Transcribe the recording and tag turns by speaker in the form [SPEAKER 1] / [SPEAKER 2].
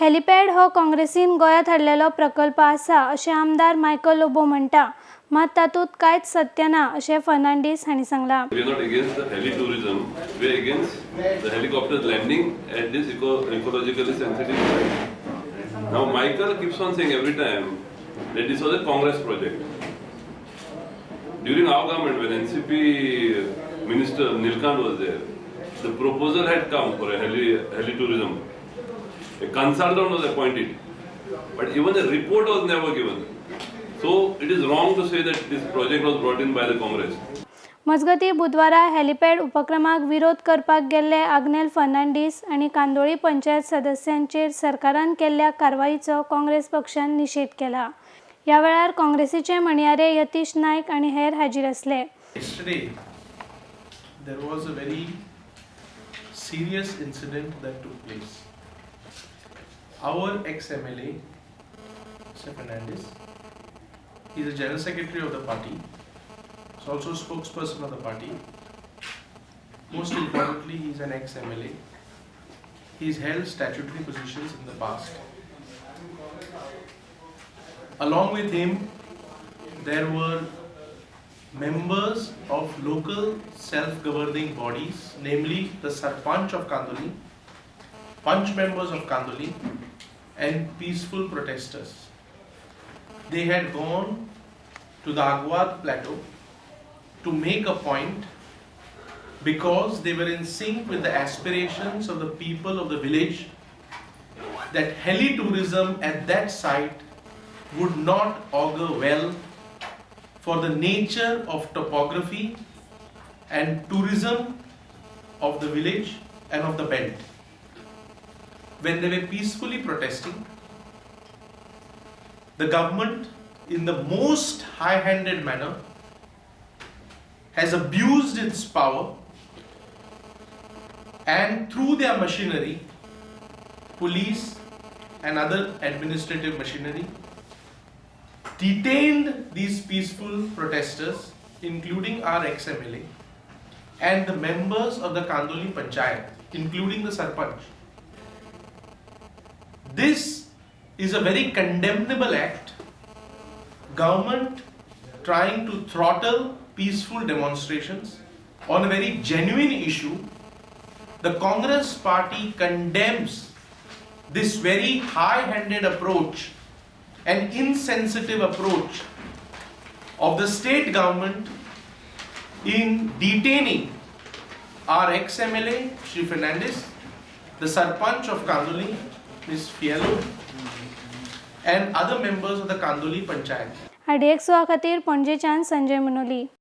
[SPEAKER 1] Helipad हो काँग्रेसीन गोंयांत हाडलेलो प्रकल्प आसा अशें आमदार मायकल लोबो म्हणटा, मात तातूंत कांयच सत्य ना अशें फर्नांडीस हांणी सांगलां.
[SPEAKER 2] We are not against the heli tourism. We are against the helicopters landing at this ecologically sensitive site. Now Michael keeps on saying every time that this was a Congress project. During our government, when NCP Minister Nilkant was there, the proposal had come for a heli tourism. A consultant was appointed, but even a report was never given. So it is wrong to say that this project was brought in by the Congress.
[SPEAKER 1] मजगती बुधवारा helipad उपक्रमाक विरोध करपाक गेल्ले आग्नेल फर्नांडीस आनी कांदोळी पंचायत सदस्यांचेर सरकारान केल्ल्या कारवायेचो काँग्रेस पक्षान निशेध केला. ह्या वेळार काँग्रेसीचे म्हणयारे यतीश नायक आनी हेर हाजीर आसले.
[SPEAKER 3] Yesterday, there was a very serious incident that took place. Our ex-MLA, Mr. Fernandez, he is the General Secretary of the party. He is also a spokesperson of the party. Most importantly, he is an ex-MLA. He has held statutory positions in the past. Along with him, there were members of local self-governing bodies, namely the Sarpanch of Kandoli, Panch members of Kandoli, and peaceful protesters. They had gone to the Agwad plateau to make a point because they were in sync with the aspirations of the people of the village that heli tourism at that site would not augur well for the nature of topography and tourism of the village and of the belt. When they were peacefully protesting, the government, in the most high-handed manner, has abused its power and through their machinery, police and other administrative machinery, detained these peaceful protesters, including our ex-MLA and the members of the Kandoli Panchayat, including the Sarpanch. This is a very condemnable act. Government trying to throttle peaceful demonstrations on a very genuine issue. The Congress party condemns this very high-handed approach and insensitive approach of the state government in detaining our ex-MLA, Shri Fernandez, the Sarpanch of Kandoli, Ms. Fiello, and other members of the Kandoli Panchayat.
[SPEAKER 1] RDX खातीर पणजेच्यान संजय मनोली.